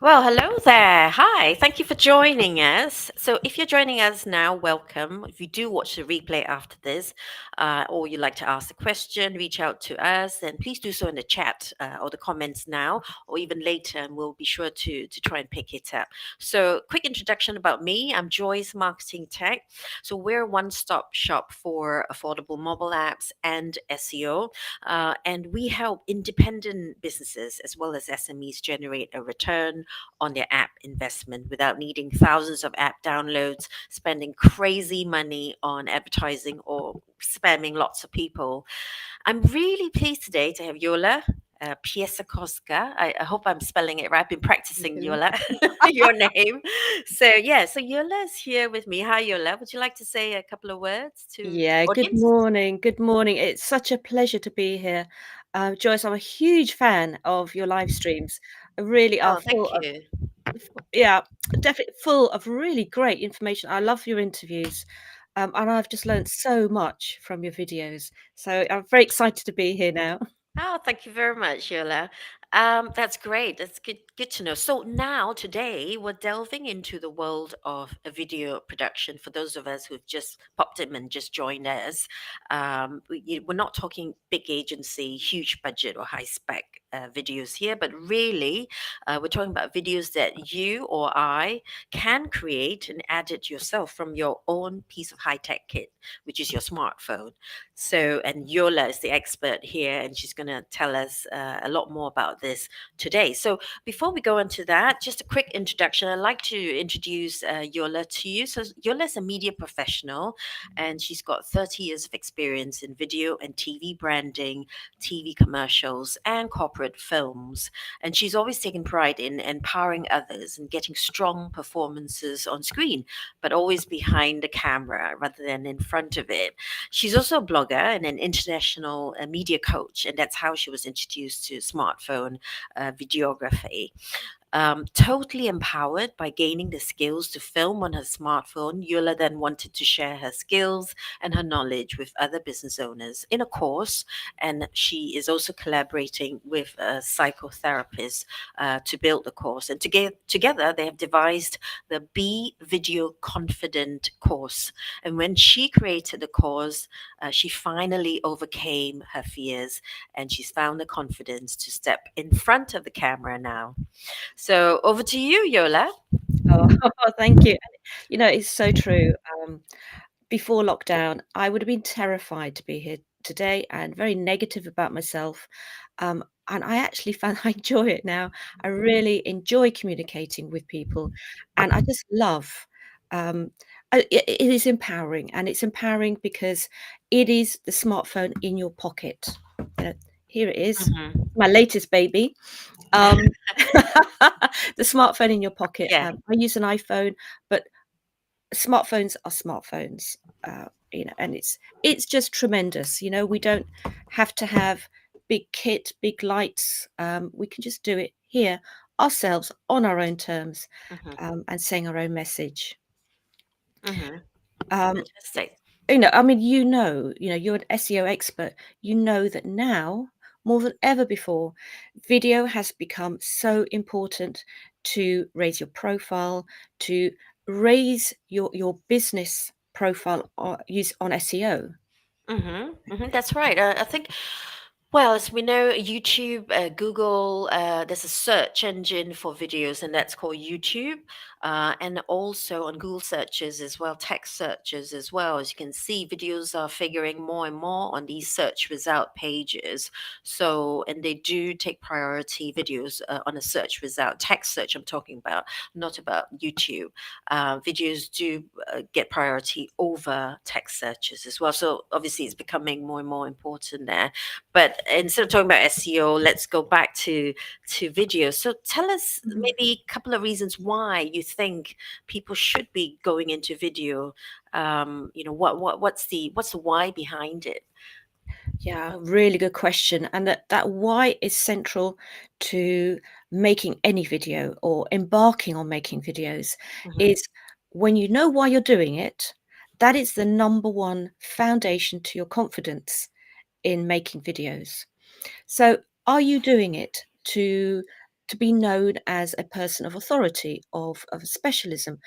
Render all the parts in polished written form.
Well, hello there. Hi. Thank you for joining us. So, if you're joining us now, welcome. If you do watch the replay after this, or you'd like to ask a question, reach out to us, then please do so in the chat or the comments now, or even later, and we'll be sure to try and pick it up. So, quick introduction about me. I'm Joyce Marketing Tech. So, we're a one-stop shop for affordable mobile apps and SEO, and we help independent businesses as well as SMEs generate a return on their app investment without needing thousands of app downloads, spending crazy money on advertising, or spamming lots of people. I'm really pleased today to have Jola Piesakowska. I hope I'm spelling it right. I've been practicing Mhm. Yola, your name. So Yola's here with me. Hi, Yola. Would you like to say a couple of words to the Yeah, good audience? morning. Good morning. It's such a pleasure to be here. Joyce, I'm a huge fan of your live streams. Really are Oh, full thank of, you. yeah, definitely full of really great information. I love your interviews, and I've just learned so much from your videos. So I'm very excited to be here now. Oh, thank you very much, Yola. That's great. That's good to know. So now, today, we're delving into the world of a video production. For those of us who've just popped in and just joined us, we're not talking big agency, huge budget, or high spec videos here, but really, we're talking about videos that you or I can create and edit yourself from your own piece of high tech kit, which is your smartphone. So, and Yola is the expert here, and she's going to tell us a lot more about this today. So, before we go into that, just a quick introduction. I'd like to introduce Yola to you. So, Yola is a media professional, and she's got 30 years of experience in video and TV branding, TV commercials, and corporate films. And she's always taken pride in empowering others and getting strong performances on screen, but always behind the camera rather than in front of it. She's also a blogger and an international media coach, and that's how she was introduced to smartphone videography. Totally empowered by gaining the skills to film on her smartphone, Eula then wanted to share her skills and her knowledge with other business owners in a course. And she is also collaborating with a psychotherapist to build the course. And together, they have devised the Be Video Confident course. And when she created the course, she finally overcame her fears and she's found the confidence to step in front of the camera now. So over to you, Yola. Oh, thank you. It's so true. Um, Before lockdown, I would have been terrified to be here today and very negative about myself. And I actually found I enjoy it now. I really enjoy communicating with people, and I just love. Um, it is empowering, and it's empowering because it is the smartphone in your pocket. Uh, Here it is, Hmm. my latest baby. Um, the smartphone in your pocket. Yeah. I use an iPhone, but smartphones are smartphones, and it's just tremendous. We don't have to have big kit, big lights. We can just do it here ourselves on our own terms, Hmm. and saying our own message. Hmm. Um, Fantastic. I mean, you're an SEO expert. You know that now more than ever before, video has become so important to raise your profile, to raise your business profile use on SEO. That's right. I think, well, as we know, YouTube, Google, there's a search engine for videos, and that's called YouTube. And also on Google searches as well, text searches as well. As you can see, videos are figuring more and more on these search result pages. So, and they do take priority videos on a search result, text search I'm talking about, not about YouTube. Videos do get priority over text searches as well. So obviously, it's becoming more and more important there. But instead of talking about SEO, let's go back to video. So tell us Mhm. maybe a couple of reasons why you think people should be going into video. What's the why behind it? Yeah, really good question. And that why is central to making any video or embarking on making videos Hmm. is when you know why you're doing it, that is the number one foundation to your confidence in making videos. So, are you doing it to to be known as a person of authority, of a specialism?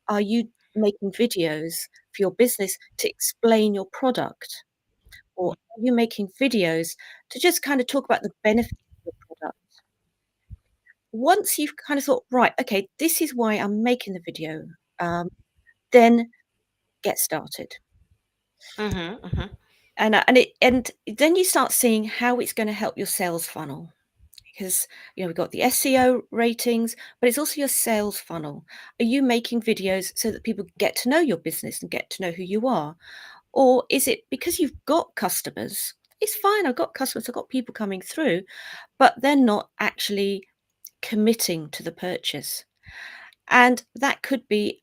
Are you making videos for your business to explain your product? Or are you making videos to just kind of talk about the benefits of your product? Once you've kind of thought, right, okay, this is why I'm making the video, um, then get started. Mhm. Mhm. And then you start seeing how it's going to help your sales funnel because we've got the SEO ratings, but it's also your sales funnel. Are you making videos so that people get to know your business and get to know who you are? Or is it because you've got customers? It's fine, I've got customers, I've got people coming through, but they're not actually committing to the purchase. And that could be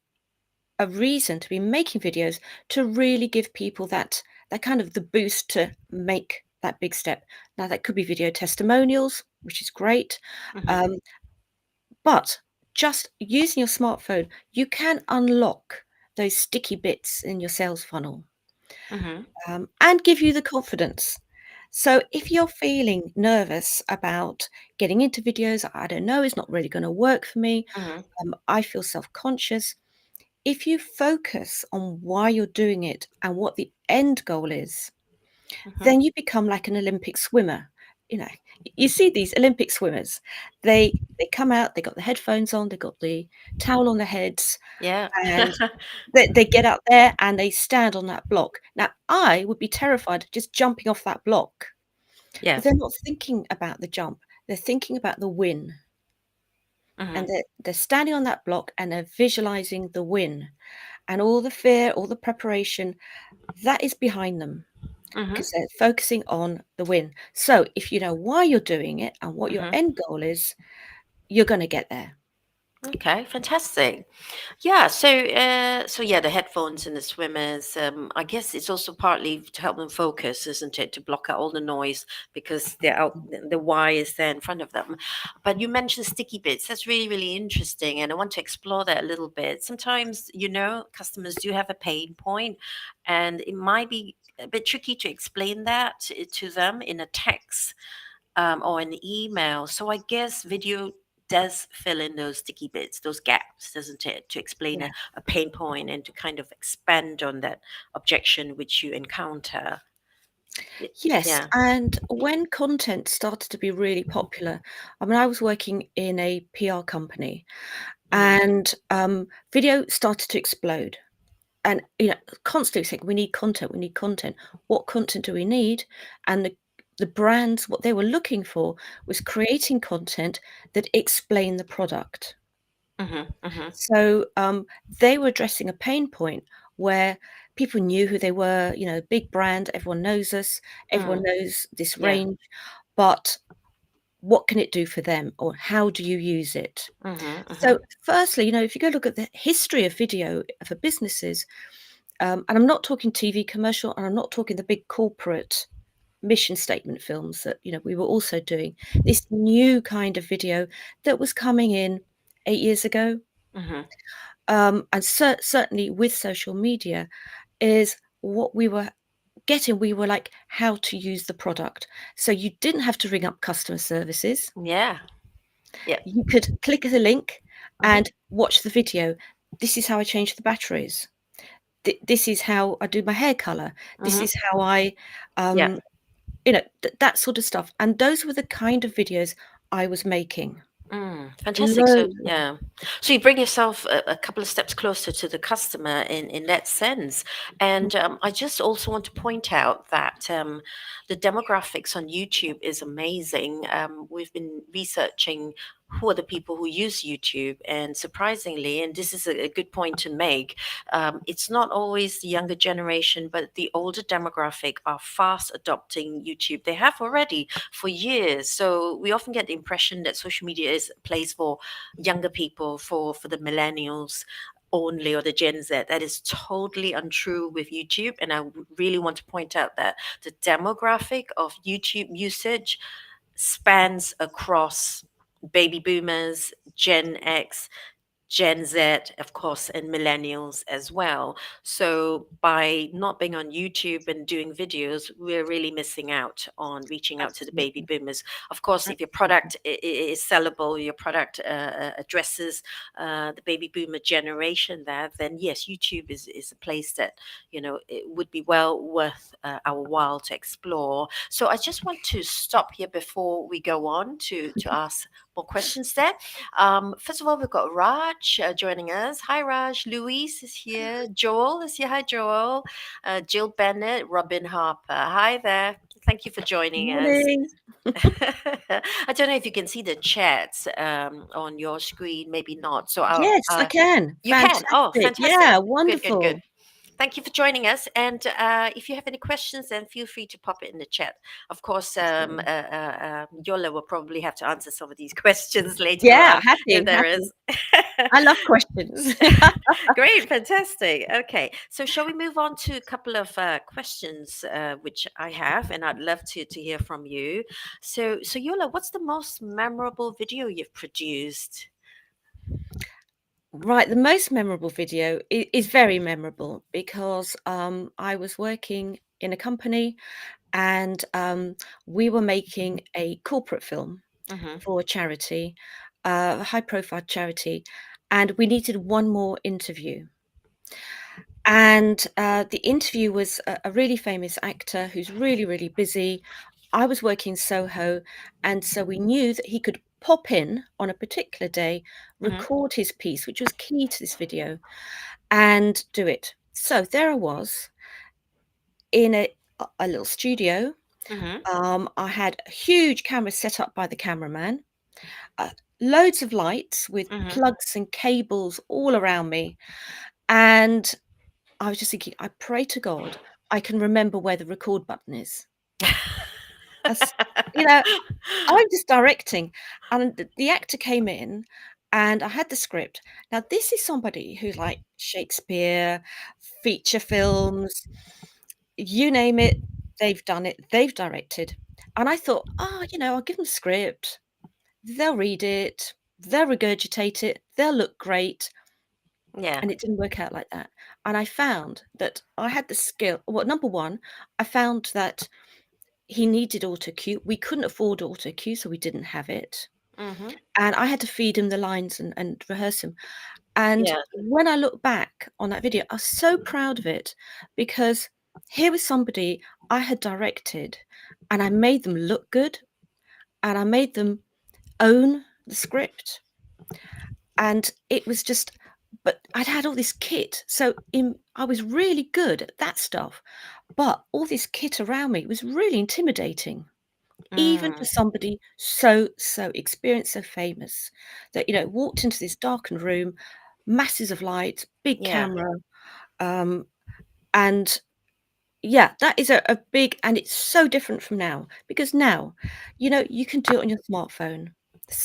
a reason to be making videos to really give people that kind of the boost to make that big step. Now that could be video testimonials, which is great. Mhm. Um, but just using your smartphone, you can unlock those sticky bits in your sales funnel, Mhm. and give you the confidence. So if you're feeling nervous about getting into videos, I don't know, it's not really going to work for me. Mhm. I feel self-conscious. If you focus on why you're doing it and what the end goal is, Mhm. then you become like an Olympic swimmer. You know, you see these Olympic swimmers, they come out, they got the headphones on, they got the towel on their heads, Yeah. and they get out there and they stand on that block. Now, I would be terrified of just jumping off that block, Yeah. but they're not thinking about the jump. They're thinking about the win. And Mhm. they're standing on that block and they're visualizing the win. And all the fear, all the preparation, that is behind them Mhm. because they're focusing on the win. So if you know why you're doing it and what your Mhm. end goal is, you're going to get there. Okay, fantastic. Yeah, so yeah, the headphones and the swimmers. I guess it's also partly to help them focus, isn't it? To block out all the noise because they're out, the why is there in front of them. But you mentioned sticky bits. That's really, really interesting, and I want to explore that a little bit. Sometimes, customers do have a pain point, and it might be a bit tricky to explain that to them in a text or an email. So I guess video does fill in those sticky bits, those gaps, doesn't it, to explain Yeah. a pain point and to kind of expand on that objection which you encounter. Yes, Yeah. and when content started to be really popular, I mean, I was working in a PR company, Mm-hmm. and video started to explode. And constantly saying, "We need content. We need content. What content do we need?" And the brands, what they were looking for was creating content that explained the product. Mm-hmm. Mm-hmm. So they were addressing a pain point where people knew who they were. Big brand, everyone knows us, everyone Mm. knows this Yeah. range, but what can it do for them, or how do you use it? Mm-hmm. Mm-hmm. So, firstly, if you go look at the history of video for businesses, and I'm not talking TV commercial, and I'm not talking the big corporate mission statement films that we were also doing. This new kind of video that was coming in 8 years ago, Mm-hmm. and certainly with social media, is what we were getting. We were like how to use the product, so you didn't have to ring up customer services. Yeah. Yeah. You could click the link Mm-hmm. and watch the video. This is how I change the batteries. This is how I do my hair color. This Mm-hmm. is how I, Yeah. um, that sort of stuff. And those were the kind of videos I was making. Fantastic. So Loads. yeah, so you bring yourself a couple of steps closer to the customer in that sense. And I just also want to point out that the demographics on YouTube is amazing. We've been researching who are the people who use YouTube, and surprisingly, and this is a good point to make, it's not always the younger generation, but the older demographic are fast adopting YouTube. They have already for years. So we often get the impression that social media is a place for younger people, for the millennials only, or the Gen Z. That is totally untrue with YouTube. And really want to point out that the demographic of YouTube usage spans across baby boomers, Gen X, Gen Z, of course, and millennials as well. So by not being on YouTube and doing videos, we're really missing out on reaching out to the baby Absolutely. boomers. Of course, if your Absolutely. product is sellable, your product addresses the baby boomer generation there, then yes, YouTube is a place that, it would be well worth our while to explore. So I just want to stop here before we go on to ask more questions there. First of all, we've got Raj joining us. Hi, Raj. Louise is here. Joel is here. Hi, Joel. Jill Bennett, Robin Harper. Hi there. Thank you for joining us. Morning. I don't know if you can see the chats on your screen. Maybe not. So I'll. Yes, I can. You can. Oh, Fantastic. fantastic. Yeah, Good. Good. Good. wonderful. Thank you for joining us. And if you have any questions, then feel free to pop it in the chat. Of course, Absolutely. Yola will probably have to answer some of these questions later Yeah, on if happy, there happy. is. I love questions. Great, fantastic. Okay, so shall we move on to a couple of questions which I have, and I'd love to hear from you. So Yola, what's the most memorable video you've produced? Right, the most memorable video is very memorable because I was working in a company and we were making a corporate film Mm-hmm. for a charity, a high profile charity, and we needed one more interview. And the interview was a really famous actor who's really, really busy. I was working Soho, and so we knew that he could pop in on a particular day, Mm-hmm. record his piece, which was key to this video, and do it. So there I was in a little studio. Mm-hmm. I had a huge camera set up by the cameraman, uh, loads of lights with Mm-hmm. plugs and cables all around me. And I was just thinking, I pray to God I can remember where the record button is. As you know, I'm just directing, and the actor came in, and I had the script. Now, this is somebody who's like Shakespeare, feature films, you name it, they've done it, they've directed. And I thought, oh, I'll give them the script, they'll read it, they'll regurgitate it, they'll look great. Yeah. And it didn't work out like that. And I found that I had the skill. Well, number one, I found that he needed auto cue. We couldn't afford auto cue, so we didn't have it. Mm-hmm. And I had to feed him the lines and rehearse him. And Yeah. when I look back on that video, I was so proud of it because here was somebody I had directed and I made them look good and I made them own the script. And it was just, but I'd had all this kit. So I was really good at that stuff. But all this kit around me was really intimidating, even for Mm. somebody so, so experienced, so famous, that, walked into this darkened room, masses of light, big Yeah. camera, um, and yeah, that is a big, and it's so different from now because now, you can do it on your smartphone.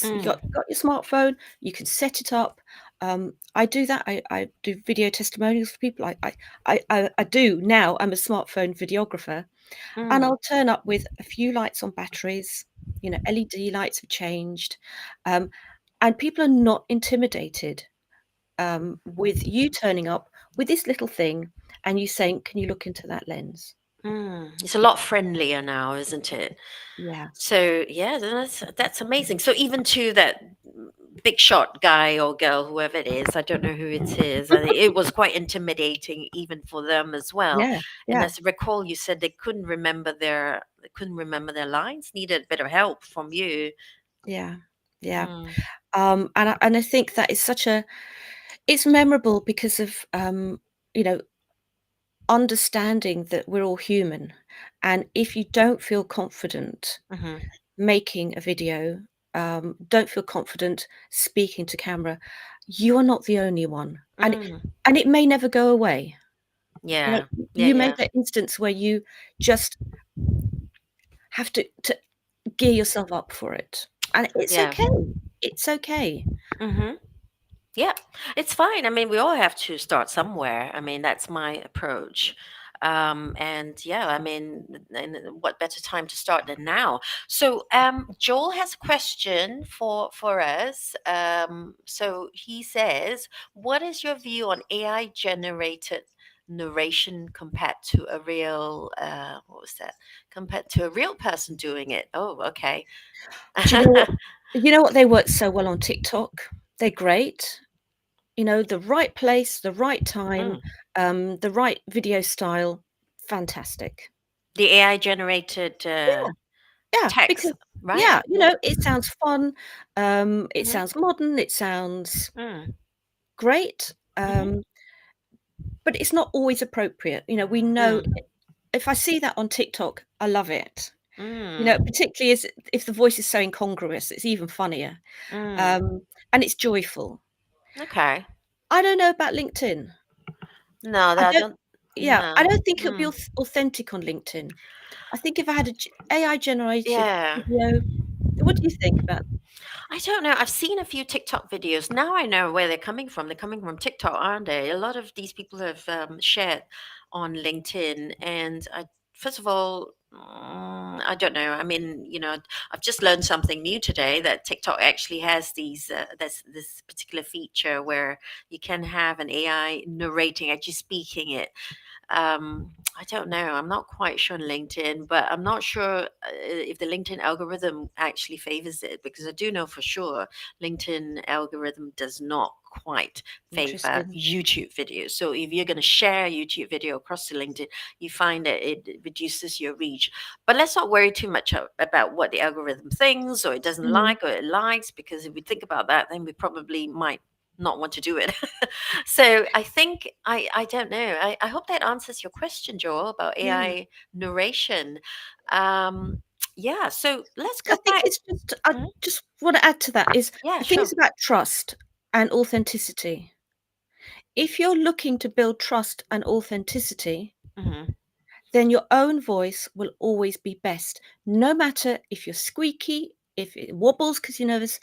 You Mm. got your smartphone, you can set it up. I do that. I do video testimonials for people. I do now. I'm a smartphone videographer, and Mm. I'll turn up with a few lights on batteries. LED lights have changed, um, and people are not intimidated with you turning up with this little thing and you saying, "Can you look into that lens?" Mm. It's a lot friendlier now, isn't it? Yeah, So yeah, that's amazing. So even to that big shot guy or girl, whoever it is, I don't know who it is. I think it was quite intimidating even for them as well. yeah, And yeah, as I recall, you said they couldn't remember their lines, needed a bit of help from you. yeah, yeah. Mm. And I think that is it's memorable because of you know understanding that we're all human, and if you don't feel confident Hmm. making a video, don't feel confident speaking to camera, you are not the only one, Mm. and it may never go away. You know, Yeah, yeah, you yeah, made that instance where you just have to gear yourself up for it, and it's yeah. okay. It's okay. Hmm. Yeah, it's fine. I mean, we all have to start somewhere. I mean, that's my approach. And yeah, I mean, and what better time to start than now? So Joel has a question for us. So he says, "What is your view on AI generated narration compared to a real what was that? Compared to a real person doing it?" Oh, okay. Do you know what they work so well on TikTok? They're great. You know, the right place, the right time, Mm. the right video style, fantastic. The AI generated Yeah, yeah, text, because right? yeah, you know, it sounds fun, it Mm-hmm. sounds modern, it sounds Mm. great, Mm-hmm. but it's not always appropriate. You know, we know Mm. if I see that on TikTok, I love it. You know, Mm. particularly as if the voice is so incongruous, it's even funnier, Mm. um, and it's joyful. Okay. I don't know about LinkedIn. No, I that I don't don't. yeah, I No. don't think it'll be Mm. authentic on LinkedIn. I think if I had a AI generated Yeah. video, what do you think about I don't know. I've seen a few TikTok videos. Now I know where they're coming from. They're coming from TikTok, aren't they? A lot of these people have shared on LinkedIn. And first of all, I don't know. I mean, I've just learned something new today that TikTok actually has this particular feature where you can have an AI narrating, actually speaking it. I don't know. I'm not quite sure on LinkedIn, but I'm not sure if the LinkedIn algorithm actually favors it because I do know for sure LinkedIn algorithm does not quite favor interesting? YouTube videos. So if you're going to share a YouTube video across to LinkedIn, you find that it reduces your reach. But let's not worry too much about what the algorithm thinks or it doesn't Mhm. like or it likes, because if we think about that, then we probably might not want to do it. So I think I don't know. I hope that answers your question, Joel, about Yeah. AI narration. Um, yeah. So let's I go think back. it's just I Mhm. just wanna add to that is Yeah. I think it's Sure. about trust and authenticity. If you're looking to build trust and authenticity, Hmm. then your own voice will always be best. No matter if you're squeaky, if it wobbles because 'cause you're nervous,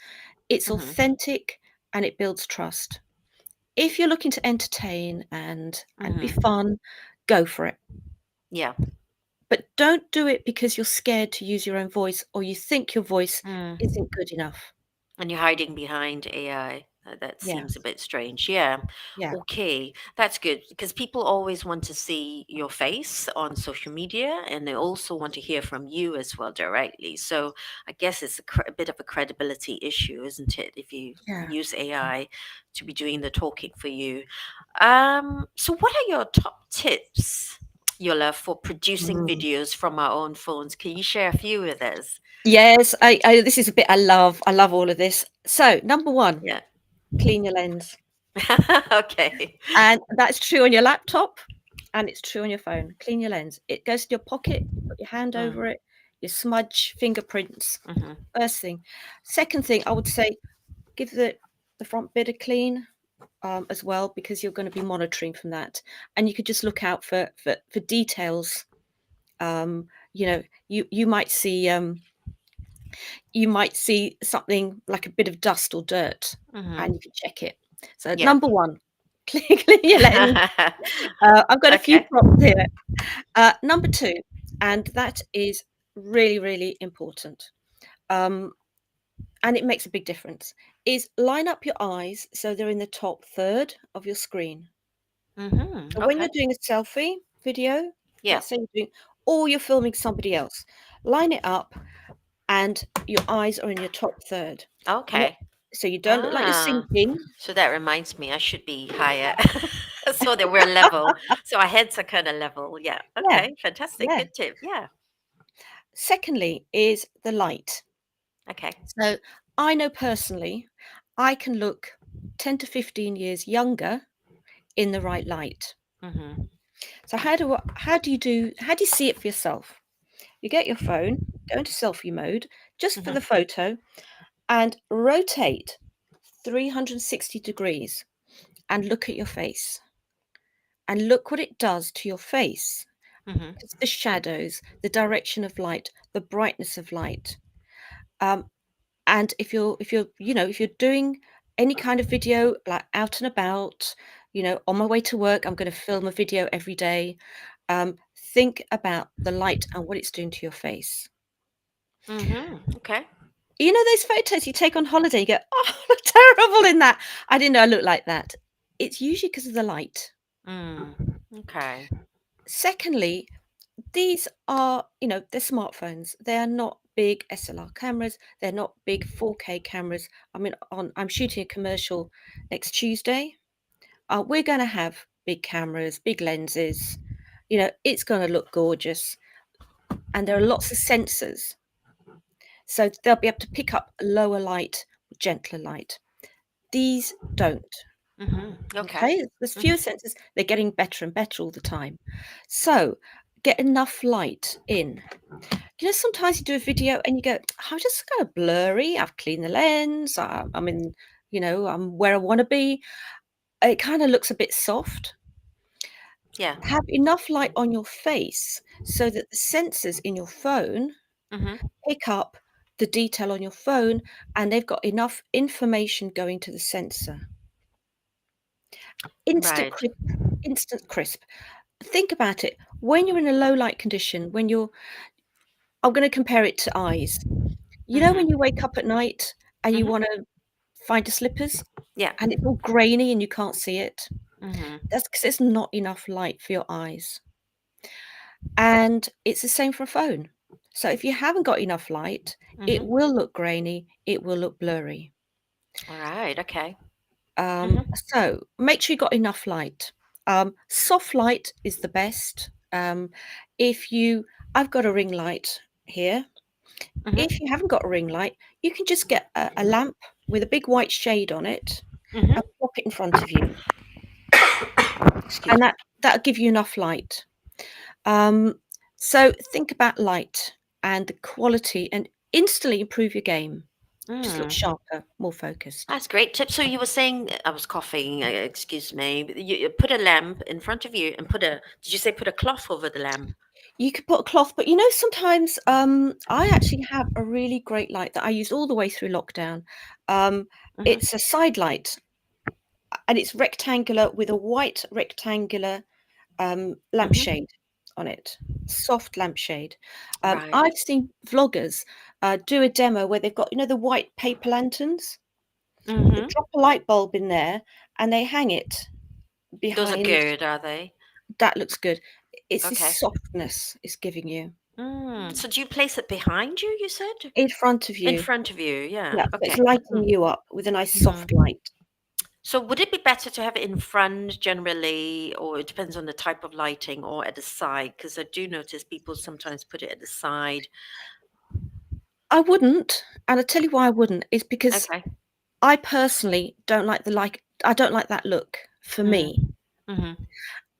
it's Hmm. authentic and it builds trust. If you're looking to entertain and be Hmm. fun, go for it. Yeah. But don't do it because you're scared to use your own voice or you think your voice Mm. isn't good enough. And you're hiding behind AI. That Yeah, seems a bit strange. Yeah. yeah, Okay. That's good because people always want to see your face on social media and they also want to hear from you as well directly. So I guess it's a bit of a credibility issue, isn't it? If you yeah. use AI to be doing the talking for you. So, what are your top tips, Yola, for producing Mm. videos from our own phones? Can you share a few with us? Yes, I this is a bit I love. I love all of this. So, number 1, Yeah. clean your lens. Okay. And that's true on your laptop and it's true on your phone. Clean your lens. It goes in your pocket, you put your hand over Mm. it, you smudge fingerprints. Mhm. First thing. Second thing, I would say give the front bit a clean as well because you're going to be monitoring from that, and you could just look out for details. You know, you might see something like a bit of dust or dirt, and Mhm. you can check it. So Yeah. number one, clean your lens. I've got a few Okay. props here. Number two, and that is really really important. Um, and it makes a big difference, is line up your eyes so they're in the top third of your screen. Mhm. So when you're Okay. doing a selfie video, Yeah. let's say you're doing or you're filming somebody else, line it up and your eyes are in your top third. Not Okay. so you don't look like you're Ah. sinking. So that reminds me, I should be higher, so that we're level. So our heads are kind of level. Yeah. Yeah, Okay. Fantastic. yeah. Good tip. Yeah. Secondly is the light. Okay. So I know personally I can look 10 to 15 years younger in the right light. Mhm. So how do you see it for yourself? You get your phone, go into selfie mode just for the Mhm. photo and rotate 360 degrees and look at your face and look what it does to your face. Mhm. It's the shadows, the direction of light, the brightness of light. Um, and if you're doing any kind of video like out and about, on my way to work, I'm going to film a video every day. Think about the light and what it's doing to your face. Okay. You know those photos you take on holiday, you go, "Oh, I look terrible in that. I didn't know I looked like that." It's usually because of the light. Mm. Okay. Secondly, these are, they're smartphones. They are not big SLR cameras. They're not big 4K cameras. I mean, I'm shooting a commercial next Tuesday. We're gonna have big cameras, big lenses. It's gonna look gorgeous, and there are lots of sensors, so they'll be able to pick up lower light, gentler light. These don't. Okay. Okay, there's fewer sensors. They're getting better and better all the time. So get enough light in. Sometimes you do a video and you go, I'm just kind of blurry. I've cleaned the lens. I'm in, I'm where I want to be. It kind of looks a bit soft. Yeah. Have enough light on your face so that the sensors in your phone Mm-hmm. pick up the detail on your phone, and they've got enough information going to the sensor. Instant Right. crisp, instant crisp. Think about it. When you're in a low light condition, I'm going to compare it to eyes. When you Mm-hmm. wake up at night and you Mm-hmm. want to find your slippers Yeah. and it's all grainy and you can't see it? Mm-hmm. That's because there's not enough light for your eyes. And it's the same for a phone. So if you haven't got enough light, it Mm-hmm. will look grainy, it will look blurry. All right. Okay. Um, Mm-hmm. so make sure you got enough light. Soft light is the best. If you, I've got a ring light here. If Mm-hmm. you haven't got a ring light, you can just get a lamp with a big white shade on it and Mm-hmm. pop it in front of you, Excuse and me. that'll give you enough light. Um, so think about light and the quality, and instantly improve your game. Just look Mm. sharper, more focused. That's great tip. So you were saying I was coughing. Excuse me. You put a lamp in front of you and put a. Did you say put a cloth over the lamp? You could put a cloth, but sometimes I actually have a really great light that I used all the way through lockdown. Um, Mm-hmm. it's a side light, and it's rectangular with a white rectangular Mm-hmm. lampshade on it, soft lampshade. Right. I've seen vloggers do a demo where they've got, the white paper lanterns. They Mm-hmm. drop a light bulb in there and they hang it Those are behind. good, are they? That looks good. It's this Okay. softness it's giving you So do you place it behind you? You said in front of in you. front of you. Yeah. Yeah, so it's Okay. lighting you up with a nice Mm-hmm. soft light. So would it be better to have it in front generally, or it depends on the type of lighting, or at the side? Because I do notice people sometimes put it at the side. I wouldn't, and I tell you why I wouldn't, is because Okay. I personally don't like I don't like that look for Mm. me. Mhm.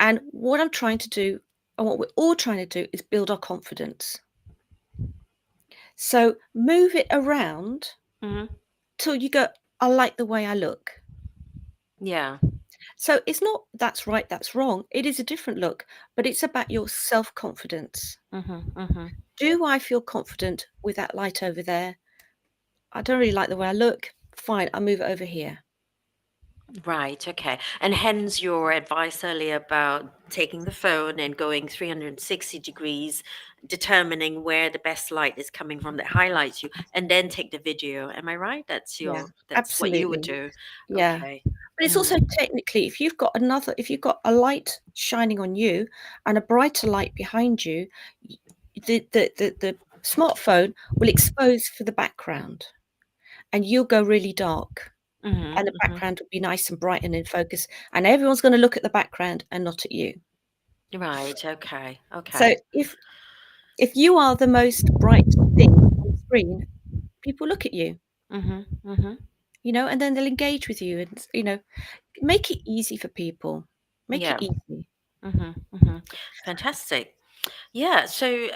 And what I'm trying to do, and what we're all trying to do, is build our confidence. So move it around Mhm. till you go, I like the way I look. Yeah. So it's not that's right, that's wrong. It is a different look, but it's about your self confidence. Mhm. Mhm. Do I feel confident with that light over there? I don't really like the way I look. Fine, I'll move it over here. Right. Okay. And hence your advice earlier about taking the phone and going 360 degrees, determining where the best light is coming from that highlights you, and then take the video. Am I right? Yeah, That's what you would absolutely. do. Yeah. Okay. But it's also Mm. technically, if you've got a light shining on you and a brighter light behind you, y- the smartphone will expose for the background, and you'll go really dark, Mhm. and the Mhm. background will be nice and bright and in focus, and everyone's going to look at the background and not at you. Right. Okay. So Okay. if you are the most bright thing on the screen, people look at you, Mhm. Mhm. and then they'll engage with you, and make it easy for people. Make it Yeah. easy. Mhm. Mhm. Fantastic. Yeah, so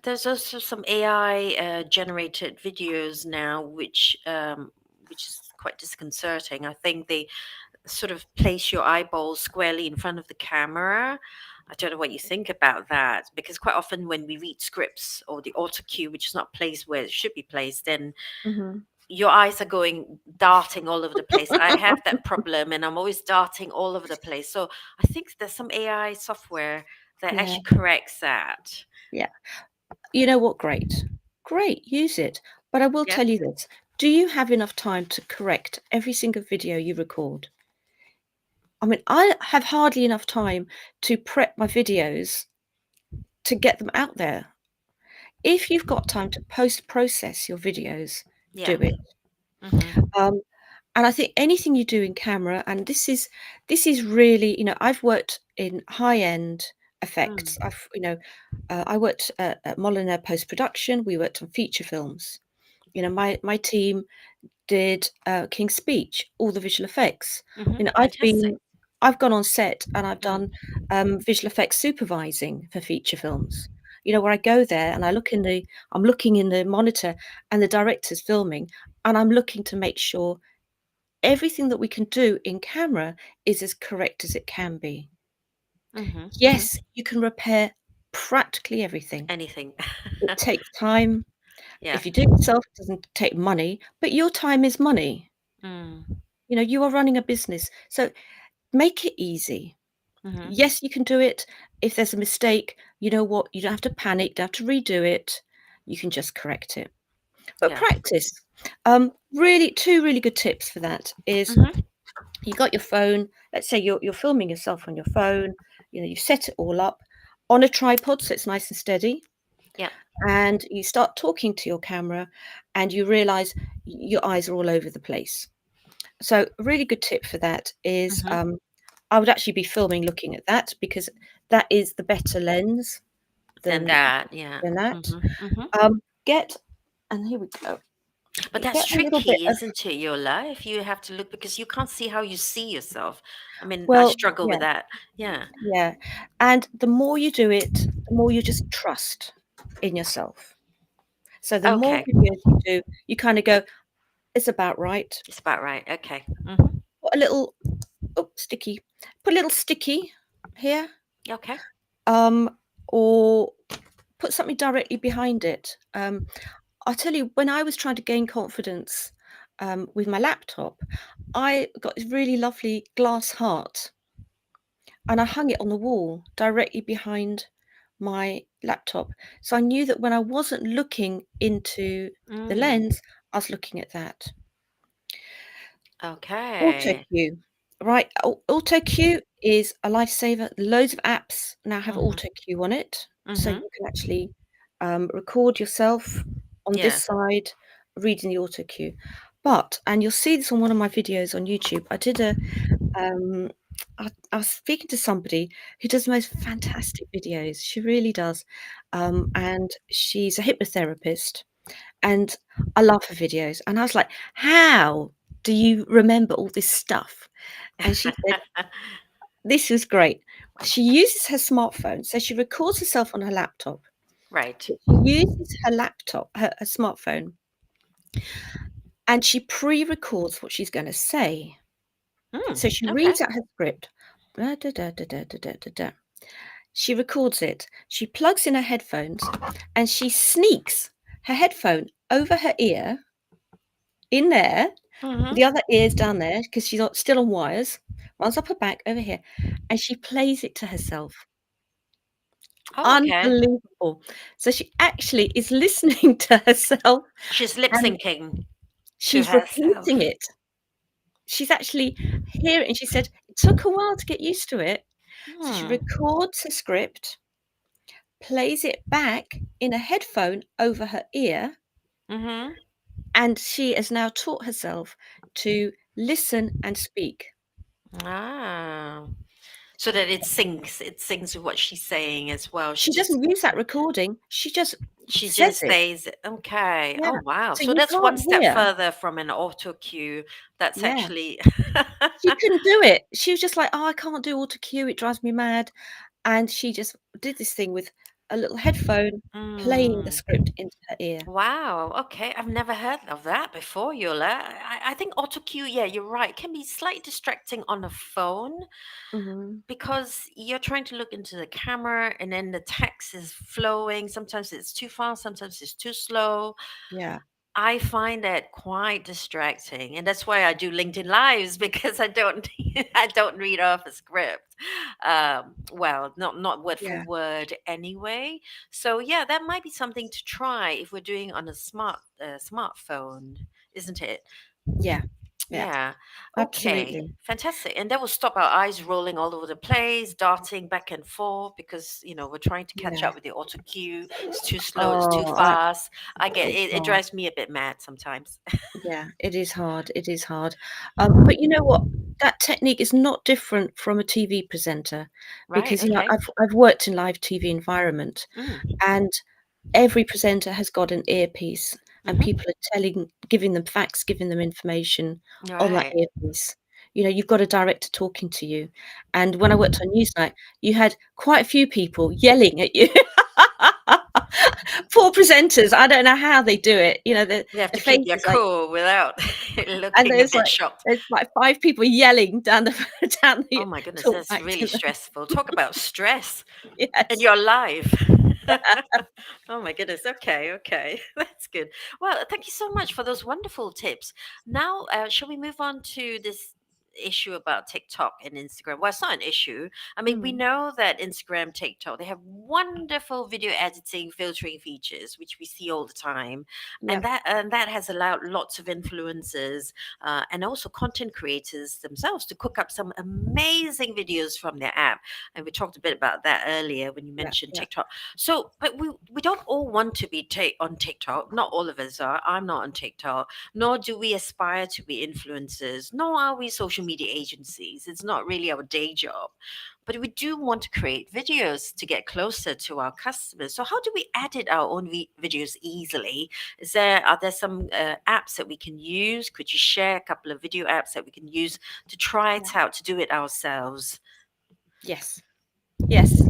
there's also some AI generated videos now, which is quite disconcerting. I think they sort of place your eyeballs squarely in front of the camera. I don't know what you think about that, because quite often when we read scripts or the auto cue, which is not placed where it should be placed, then Mhm. your eyes are going darting all over the place. I have that problem, and I'm always darting all over the place. So I think there's some AI software that Yeah, actually corrects that. yeah. You know what? Great. Great, use it. But I will Yep. tell you this, do you have enough time to correct every single video you record? I mean, I have hardly enough time to prep my videos to get them out there. If you've got time to post-process your videos, do Yeah. it. Mhm. Um, and I think anything you do in camera, and this is really, I've worked in high-end effects. Mm. I worked at Molyneux Post-Production. We worked on feature films. My team did King's Speech, all the visual effects. Mhm. Fantastic. I've gone on set and I've done Mm. visual effects supervising for feature films. Where I go there and I'm looking in the monitor and the director's filming, and I'm looking to make sure everything that we can do in camera is as correct as it can be. Mhm. Mhm. Yes, you can repair practically everything. Anything. It takes time. Yeah. If you do it yourself, it doesn't take money, but your time is money. Mm. You are running a business, so make it easy. Mhm. Yes, you can do it. If there's a mistake, you know what? You don't have to panic, don't have to redo it. You can just correct it. But Yeah. practice. Really, two really good tips for that is Mhm. you got your phone. Let's say you're filming yourself on your phone. You set it all up on a tripod so it's nice and steady, Yeah. and you start talking to your camera, and you realize your eyes are all over the place. So a really good tip for that is, Mhm. I would actually be filming looking at that because that is the better lens Then than that, yeah. that. Mhm. Mhm. Get and here we go. But You that's get a little bit tricky, of isn't it, Yola? If you have to look because you can't see how you see yourself. I mean, I well, struggle with yeah, that. Yeah. yeah, and the more you do it, the more you just trust in yourself. So the more Okay. videos you do, you kinda go, "It's about right." It's about right. Okay. Mhm. Put a little sticky. Put a little sticky here, Okay. um, or put something directly behind it. I'll tell you, when I was trying to gain confidence, with my laptop, I got this really lovely glass heart, and I hung it on the wall directly behind my laptop. So I knew that when I wasn't looking into the Mm. lens, I was looking at that. Auto Okay. cue. Right, auto cue is a lifesaver. Loads of apps now have Mhm. auto cue on it, so Mhm. you can actually, record yourself on this Yeah. side reading the auto cue. But and you'll see this on one of my videos on YouTube, um, I was speaking to somebody who does the most fantastic videos. She really does, and she's a hypnotherapist, and I love her videos, and I was like, "How do you remember all this stuff?" And she said, "This was great." She uses her smartphone, so she records herself on her laptop, Right. but she uses her smartphone, and she pre-records what she's gonna say. So Mm. she Okay. reads out her script. Da, da, da, da, da, da, da, da, da. She records it. She plugs in her headphones, and she sneaks her headphone over her ear in there. Mhm. The other ear's down there because she's still on wires. One's up her back over here, and she plays it to herself. Oh, okay. Unbelievable. So she actually is listening to herself, She's lip and syncing to she's repeating herself. it. She's actually hearing, and she said it took a while to get used to it. So she Hmm. records her script, plays it back in a headphone over her ear, Mhm. and she has now taught herself to listen and speak. Ah. So that it syncs with what she's saying as well. She doesn't use that recording, she just She says just it. says it. Okay. Yeah. Oh wow. So So you that's one can't step hear. further from an auto cue. That's Yeah. actually She couldn't do it. She was just like, "Oh, I can't do auto cue, it drives me mad." And she just did this thing with a little headphone playing the Mm. script into her ear. Wow. Okay. I've never heard of that before, Yola. I think auto cue, yeah, you're right, can be slightly distracting on a phone Mhm. because you're trying to look into the camera and then the text is flowing. Sometimes it's too fast, sometimes it's too slow. Yeah. I find that quite distracting, and that's why I do LinkedIn Lives because I don't I don't read off a script. Well, not word for Yeah, word anyway. So yeah, that might be something to try if we're doing on a smartphone, isn't it? yeah, yeah, Yeah. Okay. absolutely. Fantastic. And that will stop our eyes rolling all over the place, darting back and forth because, we're trying to catch Yeah. up with the auto cue. It's too slow, it's too Oh, I fast. I get it's it. It hard. drives me a bit mad sometimes. Yeah, it is hard, it is hard. But you know what? That technique is not different from a TV presenter Right. because, Okay. I've worked in live TV environment, Mm. and every presenter has got an earpiece, and Mm-hmm. people are giving them facts, giving them information on that Right. earpiece. You've got a director talking to you, and when I worked on Newsnight, you had quite a few people yelling at you. Poor presenters, I don't know how they do it, You have the to keep your faces, like, cool without and looking a bit shocked. there's like 5 people yelling down the down Oh the my goodness, talk that's back really to them. stressful. Talk about stress in Yes. your life. Oh my goodness. Okay, okay. That's good. Well, thank you so much for those wonderful tips. Now, shall we move on to this issue about TikTok and Instagram? Well, it's not an issue. I mean, we Mm. know that Instagram, TikTok, they have wonderful video editing, filtering features, which we see all the time, and Yep, that has allowed lots of influencers and also content creators themselves to cook up some amazing videos from their app. And we talked a bit about that earlier when you yep, mentioned yep, TikTok. So, but we don't all want to be on TikTok. Not all of us are. I'm not on TikTok. Nor do we aspire to be influencers. Nor are we social media agencies. It's not really our day job. But we do want to create videos to get closer to our customers. So, how do we edit our own videos easily? Are there some apps that we can use? Could you share a couple of video apps that we can use to try yeah. it out, to do it ourselves? Yes, yes,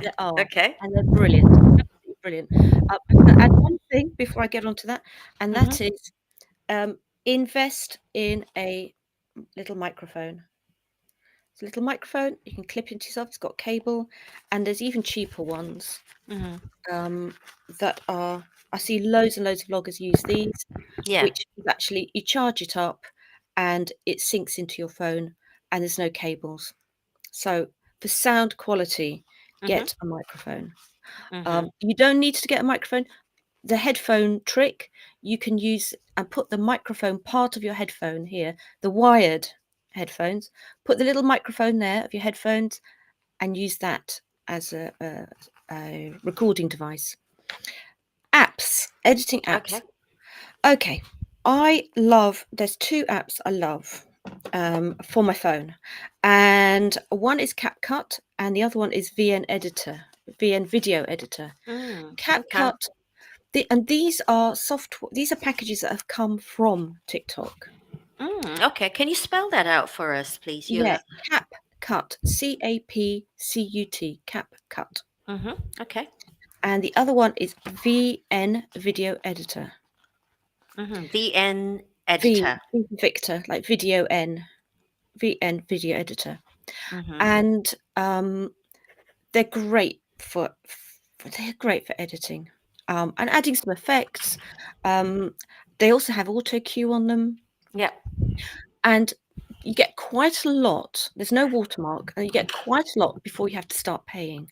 there are, Okay. and they're brilliant, absolutely brilliant. I'm gonna add one thing before I get onto that, and that Hmm. is, invest in a little microphone. It's a little microphone you can clip into yourself, it's got cable, and there's even cheaper ones, Hmm. um, that are I see loads and loads of vloggers use these, Yeah. which is actually you charge it up and it syncs into your phone and there's no cables. So for sound quality, Hmm. get a microphone. Hmm. You don't need to get a microphone. The headphone trick, you can use and put the microphone part of your headphone here, the wired headphones, put the little microphone there of your headphones and use that as a recording device. Apps, editing apps. Okay. Okay, there's 2 apps I love, for my phone, and one is CapCut and the other one is VN Video Editor. Okay. CapCut, and these are packages that have come from TikTok. Okay. Can you spell that out for us, please, Yeah, Yola? CapCut, CapCut, CapCut, Okay. and the other one is VN Video Editor. VN editor. V for Victor, like video N, VN Video Editor. Mm-hmm. And, they're great they're great for editing, and adding some effects. Um, they also have auto cue on them, Yeah. and you get quite a lot. There's no watermark, and you get quite a lot before you have to start paying.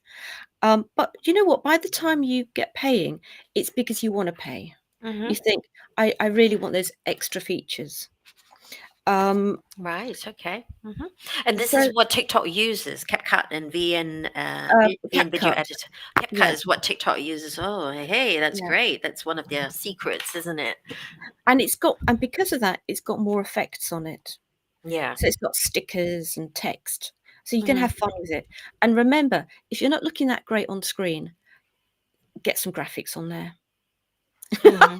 But you know what? By the time you get paying, it's because you wanna pay. You Mm-hmm. think, "I really want those extra features." Um, Right. Okay. And this is so, what TikTok uses: CapCut and VN Video CapCut, Editor. CapCut yeah, is what TikTok uses. Oh, hey, that's yeah. great. That's one of their secrets, isn't it? And because of that, it's got more effects on it. Yeah. So it's got stickers and text. So you can Hmm. have fun with it. And remember, if you're not looking that great on screen, get some graphics on there. Hmm.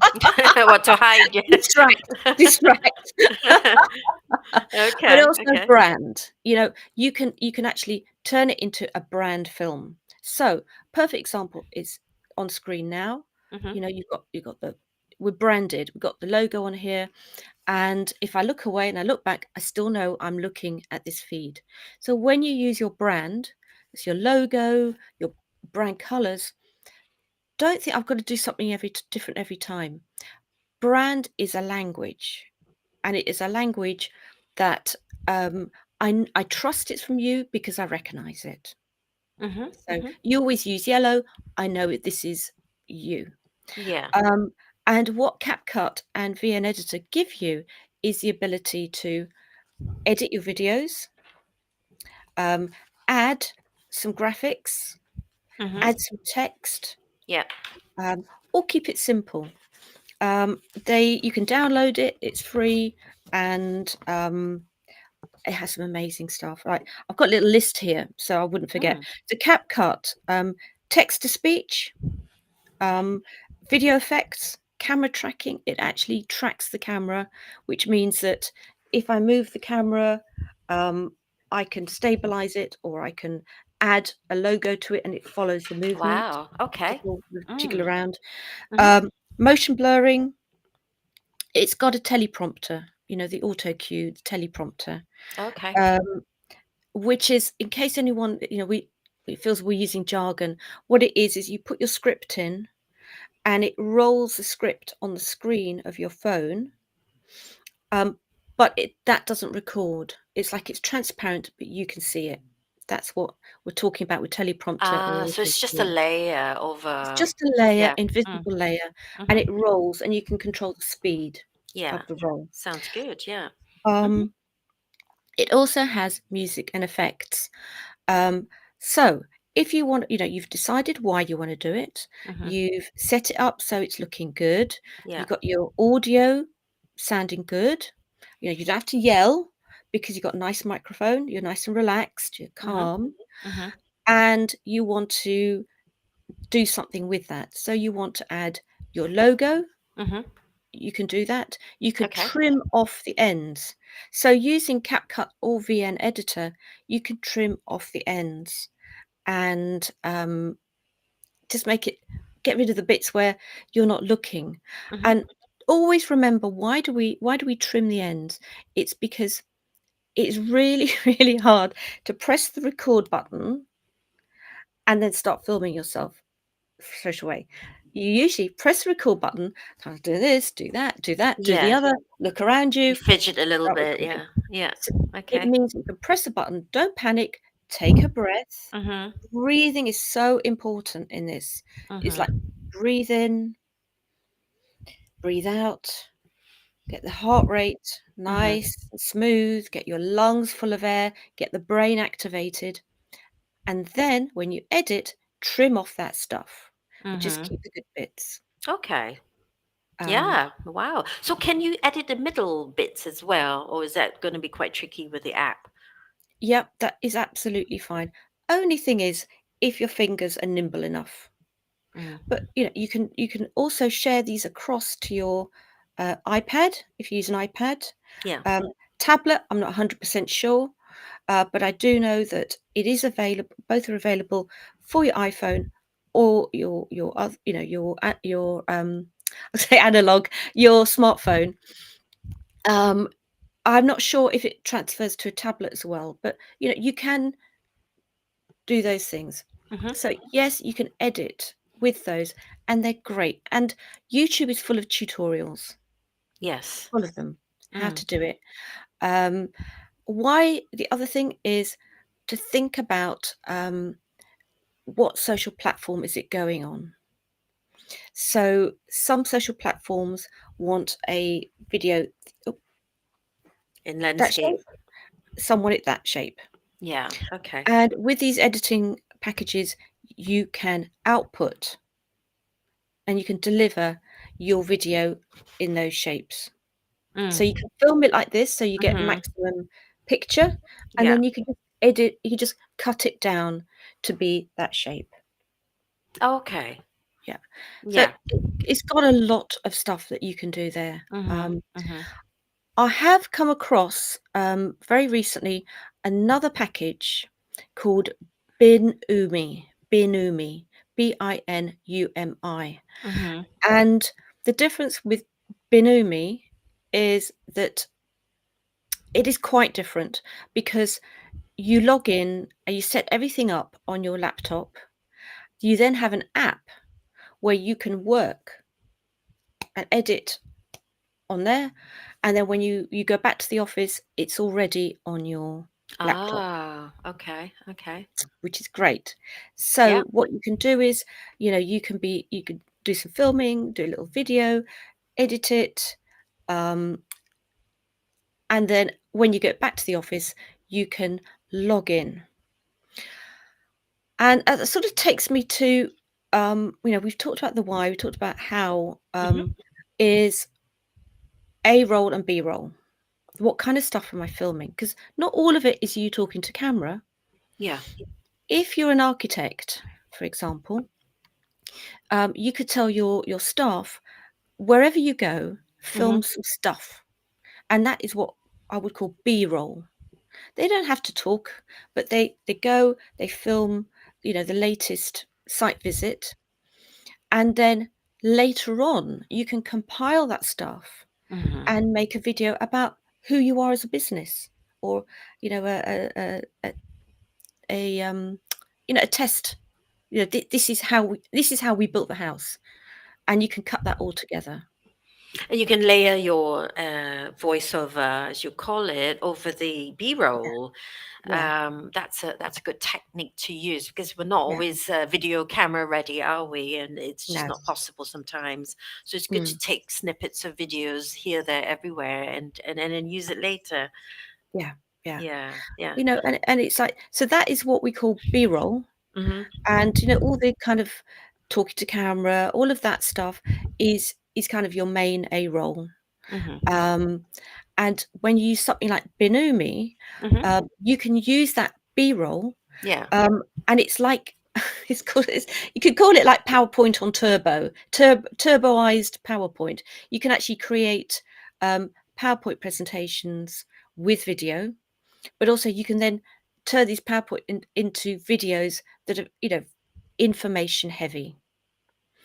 What to hide? Distract, distract. But Okay. also Okay. brand. You can actually turn it into a brand film. So perfect example is on screen now. Hmm. You've got the we're branded. We've got the logo on here. And if I look away and I look back, I still know I'm looking at this feed. So when you use your brand, it's your logo, your brand colors, don't think I've got to do something different every time. brand is a language, and it is a language that um, I trust it's from you because I recognize it. Mhm. So Mhm. you always use yellow. I know this is you. Yeah. Um, and what CapCut and VN Editor give you is the ability to edit your videos, um, add some graphics, Mhm. add some text, Yeah. um, or keep it simple. They you can download it; it's free, and it has some amazing stuff. Right, I've got a little list here, so I wouldn't forget. Mm. The CapCut, text to speech, um, video effects, camera tracking. It actually tracks the camera, which means that if I move the camera, um, I can stabilize it, or I can add a logo to it, and it follows the movement. Wow. Okay. The jiggle Mm. around. Mhm. Um, motion blurring. It's got a teleprompter, the auto cue, the teleprompter, Okay. um, which is in case anyone, we it feels we're using jargon. What it is you put your script in, and it rolls the script on the screen of your phone, um, but that doesn't record. It's like it's transparent, but you can see it. That's what we're talking about with teleprompter or Ah, so auto it's just a cue. layer It's over. just a layer, Yeah. Mm. invisible layer, and Mhm. it rolls, and you can control the speed Yeah. of the roll. Sounds good. Yeah. Mhm. Um, it also has music and effects. Um, so if you want, you've decided why you want to do it, Mhm. you've set it up so it's looking good, Yeah. you've got your audio sounding good, you don't have to yell because you've got a nice microphone, you're nice and relaxed, you're Mhm. calm, Mhm. and you want to do something with that. So you want to add your logo. Mhm. You can do that. You could Okay. trim off the ends. So using CapCut or VN Editor, you can trim off the ends and just get rid of the bits where you're not looking. Mhm. And always remember, why do we trim the ends? It's because it's really really hard to press the record button and then start filming yourself straight away. You usually press the record button, kind of do this, do that, do that, do the Yeah. other, look around You you, fidget a little start bit. recording. Yeah. Yeah. So it Okay. means you can press a button, don't panic, take a breath. Mhm. Breathing is so important in this. It's like Mhm. breathe in, breathe out, get the heart rate Mhm. nice and smooth, get your lungs full of air, get the brain activated. And then when you edit, trim off that stuff and just Mhm. keep the good bits. Okay. Um, Yeah. Wow. So can you edit the middle bits as well, or is that going to be quite tricky with the app? yep, that is absolutely fine. Only thing is, if your fingers are nimble enough. Mm. But you can also share these across to your iPad if you use an iPad. Yeah. Um, tablet, I'm not 100% sure, but I do know that it is available. Both are available for your iPhone or your I say analog, your smartphone. Um, I'm not sure if it transfers to a tablet as well, but you can do those things. Mhm. So yes, you can edit with those, and they're great. And YouTube is full of tutorials, Yes. full of them, how Mm. to do it. Um, why the other thing is to think about what social platform is it going on. So some social platforms want a video oh, In that landscape. shape, some want it that shape. Yeah. Okay. And with these editing packages, you can output and you can deliver your video in those shapes. So you Mm. can film it like this, so you get Mhm. maximum picture, and Yeah. then you can just edit, you can just cut it down to be that shape. Okay. Yeah. So Yeah. it's got a lot of stuff that you can do there. Mhm. Mhm. I have come across very recently another package called Binumi, Binumi, Mhm. and the difference with Binumi is that it is quite different because you log in and you set everything up on your laptop. You then have an app where you can work and edit on there, and then when you go back to the office, it's already on your laptop, Ah, okay, okay. which is great. Yeah. So what you can do is, you could do some filming, do a little video, edit it, um, and then when you get back to the office, you can log in. And that sort of takes me to, we've talked about the why, we talked about how, Hmm. is A roll and B roll. What kind of stuff am I filming? Because not all of it is you talking to camera. Yeah. If you're an architect, for example, you could tell your staff, wherever you go, Hmm. film some stuff. And that is what I would call B roll. They don't have to talk, but they go, they film, the latest site visit, and then later on you can compile that stuff Hmm. and make a video about who you are as a business, or a a test. This is how we built the house, and you can cut that all together. And you can layer your voiceover, as you call it, over the Yeah, B-roll. yeah, That's a good technique to use because we're not yeah. always video camera ready, are we? And it's just No. not possible sometimes. So it's good to Mm, take snippets of videos here, there, everywhere, and then use it later. yeah, yeah. Yeah, yeah. And it's like, so that is what we call B-roll. Mhm, And all the kind of talking to camera, all of that stuff is kind of your main A roll. mhm, Um, and when you use something like Binoomi, mhm. you can use that B roll, Yeah. and it's like you could call it like PowerPoint on turboized PowerPoint. You can actually create PowerPoint presentations with video, but also you can then turn these PowerPoint into videos that are, information heavy.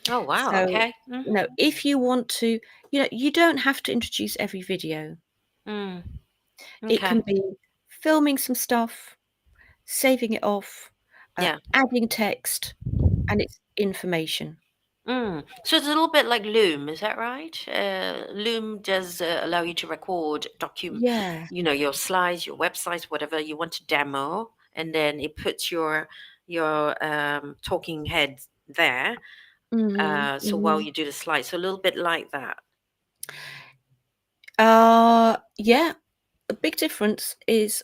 Oh, wow. So, Okay. Mhm. if you want to, you don't have to introduce every video. Mm. It Okay. can be filming some stuff, saving it off, Yeah. adding text, and it's information. Mm. So it's a little bit like Loom, is that right? Loom does allow you to record document, Yeah. your slides, your websites, whatever you want to demo, and then it puts your talking head there. Mhm, So while mhm. you do the slides, so a little bit like that. Yeah, a big difference is,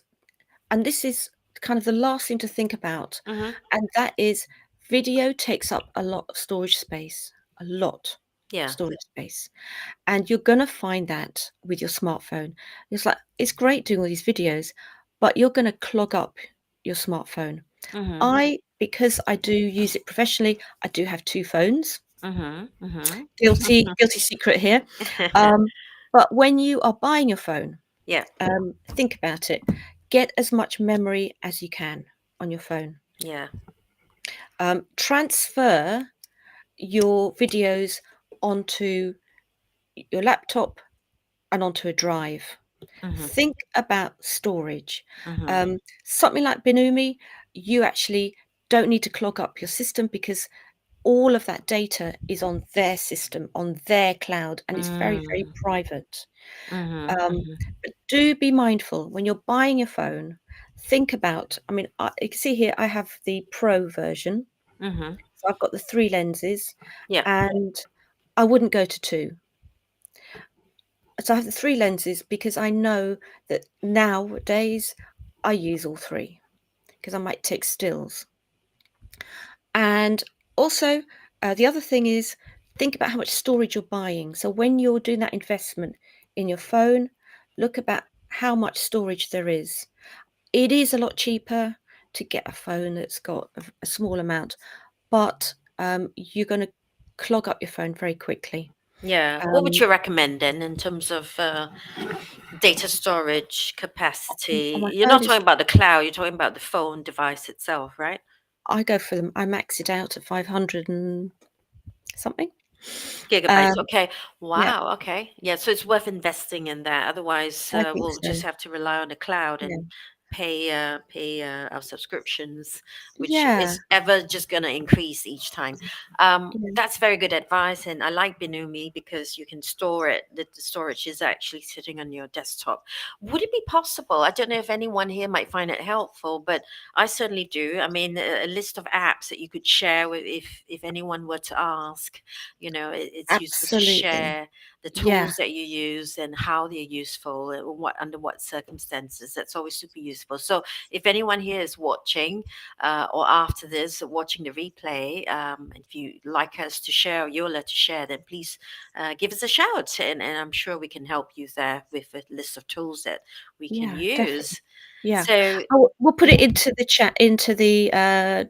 and this is kind of the last thing to think about, Hmm. and that is video takes up a lot of storage space, a lot of Yeah. storage space. And you're gonna find that with your smartphone. It's like it's great doing all these videos, but you're gonna clog up your smartphone. Hmm. Because I do use it professionally, I do have 2 phones. Hmm. Hmm. Guilty secret here. Um, but when you are buying your phone, Yeah. think about it. Get as much memory as you can on your phone. Yeah. Transfer your videos onto your laptop and onto a drive. Hmm. Think about storage. Hmm. Something like Binoomi, you actually don't need to clog up your system because all of that data is on their system, on their cloud, and it's very, very Mm. private. Hmm. Um, Hmm. but do be mindful when you're buying your phone. Think about, I mean, you can see here I have the Pro version. Hmm. So I've got the 3 lenses, Yeah. and I wouldn't go to 2. So I have the 3 lenses because I know that nowadays I use all 3 because I might take stills. And also, the other thing is think about how much storage you're buying. So when you're doing that investment in your phone, look about how much storage there is. It is a lot cheaper to get a phone that's got a small amount, but you're going to clog up your phone very quickly. Yeah. What would Um, you recommend then in terms of data storage on capacity? my You're phone not is talking about the cloud, you're talking about the phone device itself, right? I go for them. I max it out at 500 and something. Gigabytes. Um, Okay. yeah, Wow. Okay. Yeah. So it's worth investing in that. Otherwise, I think we'll so. just have to rely on the cloud, Yeah. and pay our subscriptions, which Yeah, is ever just going to increase each time. yeah, That's very good advice, and I like Binumi because you can store it. The storage is actually sitting on your desktop. Would it be possible? I don't know if anyone here might find it helpful, but I certainly do. I mean, a list of apps that you could share with, if anyone were to ask. It's useful to absolutely. share the Yeah, tools that you use and how they're useful, and what under what circumstances. That's always super useful. So if anyone here is watching, or after this watching the replay, if you like us to share, or Yola to share, then please give us a shout, and I'm sure we can help you there with a list of tools that we can yeah, definitely. use. Yeah. So We'll put it into the chat, into the,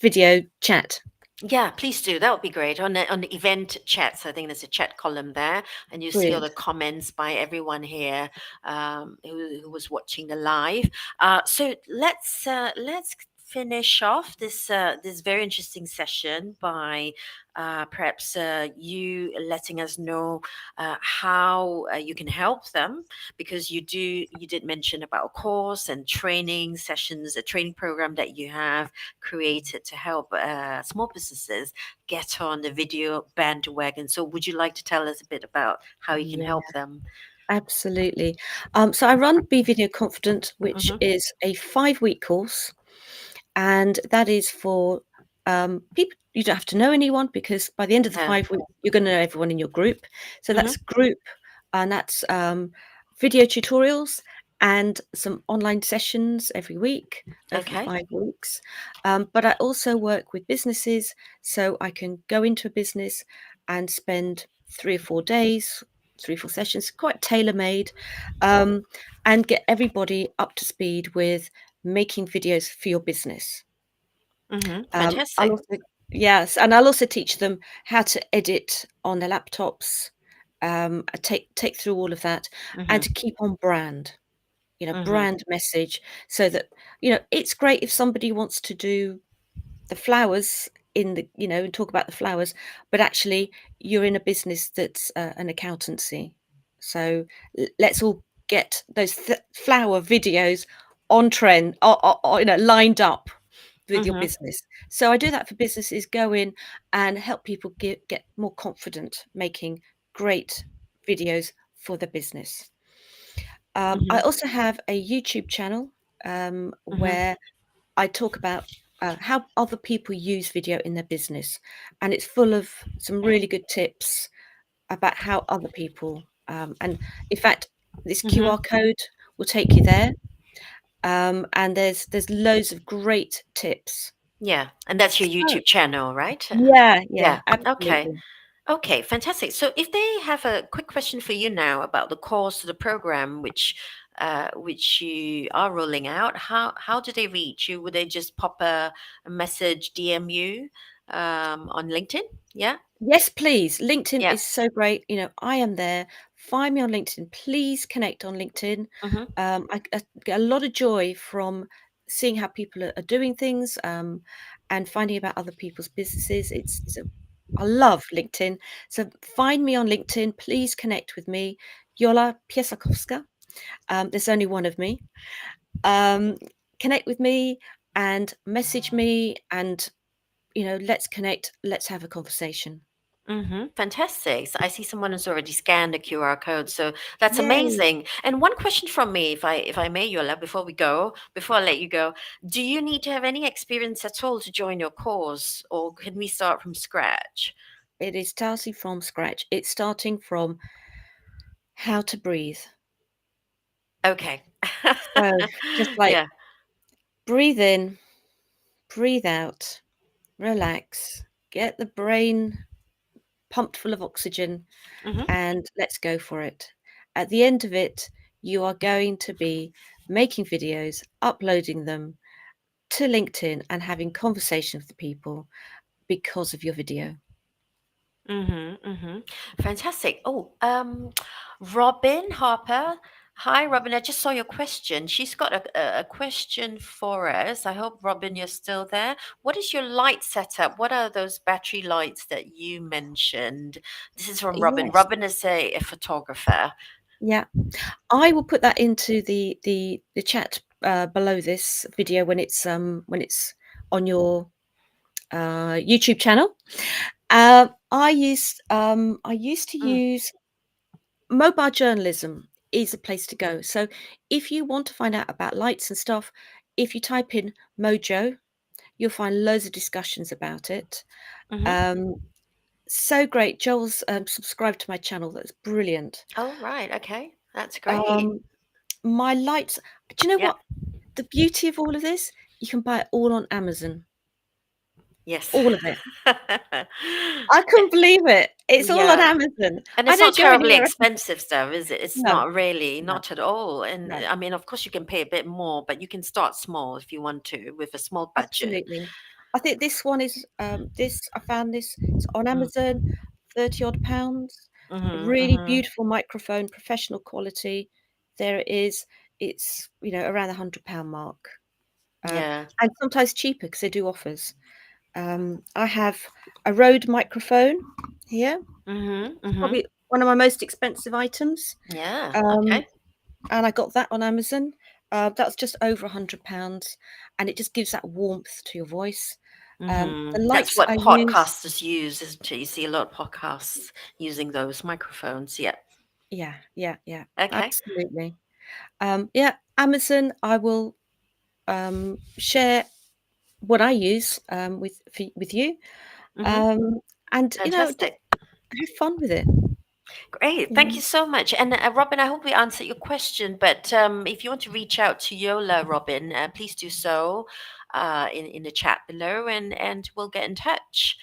video chat. yeah, please do. That would be great. On the event chats, I think there's a chat column there, and you see all the Brilliant. comments by everyone here, who was watching the live. So let's finish off this very interesting session by perhaps you letting us know how you can help them, because you did mention about a course and training sessions, a training program that you have created to help small businesses get on the video bandwagon. So, would you like to tell us a bit about how you can Yeah, help them? absolutely. So I run Be Video Confident, which Hmm. is a 5-week course, and that is for, people you don't have to know anyone, because by the end of the Yeah. 5 weeks, you're gonna know everyone in your group. So that's Hmm. group, and that's, video tutorials and some online sessions every week over the Okay. 5 weeks. But I also work with businesses, so I can go into a business and spend 3 or 4 days, 3 or 4 sessions, quite tailor-made, um, and get everybody up to speed with making videos for your business. Hmm. I'll Fantastic. also Yes, and I'll also teach them how to edit on their laptops, take through all of that, and Hmm. to keep on brand, Hmm. brand message, so that, it's great if somebody wants to do the flowers and talk about the flowers, but actually you're in a business that's, an accountancy. So let's all get those flower videos on trend, or, lined up with your Hmm. business. So I do that for businesses. Go in and help people get more confident making great videos for the business. I Hmm. also have a YouTube channel, Hmm. where I talk about, how other people use video in their business, and it's full of some really good tips about how other people, and in fact, this Hmm. QR code will take you there, and there's loads of great tips. Yeah, and that's your So YouTube channel, right? yeah, Yeah. yeah, Okay. absolutely. Okay, fantastic. So, if they have a quick question for you now about the course, the program, which you are rolling out, how do they reach you? Would they just pop a message, DM you on LinkedIn? Yeah, Yes, please. LinkedIn yeah. is so great. I am there. Find me on LinkedIn. Please connect on LinkedIn. Mm-hmm, I get a lot of joy from seeing how people are doing things, and finding about other people's businesses. I love LinkedIn. So find me on LinkedIn. Please connect with me. Jola Piesakowska. There's only one of me. Um, Connect with me and message me, and let's connect. Let's have a conversation. mm-hmm. Fantastic. So I see someone has already scanned the QR code, so that's Yay! amazing. And one question from me, if I may, Yola, before I let you go, do you need to have any experience at all to join your course, or can we start from scratch? It is starting from scratch. It's starting from how to breathe. Okay. So, just like Yeah. breathe in, breathe out, relax, get the brain pumped full of oxygen, Hmm. and let's go for it. At the end of it, you are going to be making videos, uploading them to LinkedIn, and having conversation with the people because of your video. Mm-hmm, mm-hmm. Fantastic. Oh, Robin Harper. Hi, Robin. I just saw your question. She's got a question for us. I hope, Robin, you're still there. What is your light setup? What are those battery lights that you mentioned? This is from Robin. Yes. Robin is a photographer. Yeah. I will put that into the chat below this video when it's on your YouTube channel. I used to Mm. use mobile journalism is a place to go. So if you want to find out about lights and stuff, if you type in Mojo, you'll find loads of discussions about it. Mhm. Um, so great. Joel's subscribed to my channel. That's brilliant. Oh, right. Okay. That's great. Um, my lights. Do you know Yep. what? The beauty of all of this, you can buy it all on Amazon. Yes. All of it. I couldn't believe it. It's all on Yeah. Amazon. And I it's not don't go terribly anywhere else. expensive stuff, is it? It's No, not really, no, not at all. And no. I mean, of course, you can pay a bit more, but you can start small if you want to with a small budget. Absolutely. I think this one is, I found this, it's on Mm. Amazon, 30 odd pounds. A Mhm. really Mhm. beautiful microphone, professional quality. There it is. It's, around the £100 mark. Yeah. And sometimes cheaper because they do offers. I have a Rode microphone here, Mhm. Mhm. probably one of my most expensive items. Yeah. Um, Okay. and I got that on Amazon. That's just over £100, and it just gives that warmth to your voice. The That's lights what I use, podcasters use, isn't it? You see a lot of podcasts using those microphones. Yeah. yeah, yeah, yeah, Okay. absolutely. Yeah, Amazon. I will share what I use with you, Mhm. um, and just Fantastic. have fun with it. Great. You Thank know? you so much. And Robin, I hope we answered your question. But if you want to reach out to Yola, Robin, please do so in the chat below, and we'll get in touch.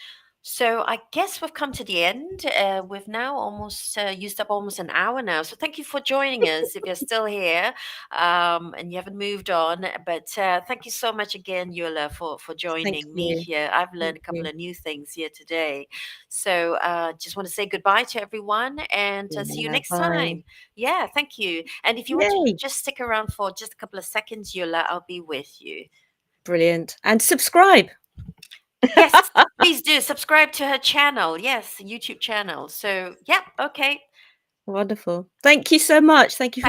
So I guess we've come to the end. We've now almost used up almost an hour now. So thank you for joining us. If you're still here and you haven't moved on, but thank you so much again, Yola, for Thank joining me you, here. I've thank learned a couple you. of new things here today. So just want to say goodbye to everyone and see you Yeah, next bye. time. Yeah, thank you. And if you want to Yay! just stick around for just a couple of seconds, Yola, I'll be with you. Brilliant. And subscribe. Yes, please do subscribe to her channel. Yes, YouTube channel. So, yeah, okay. Wonderful. Thank you so much. Thank you for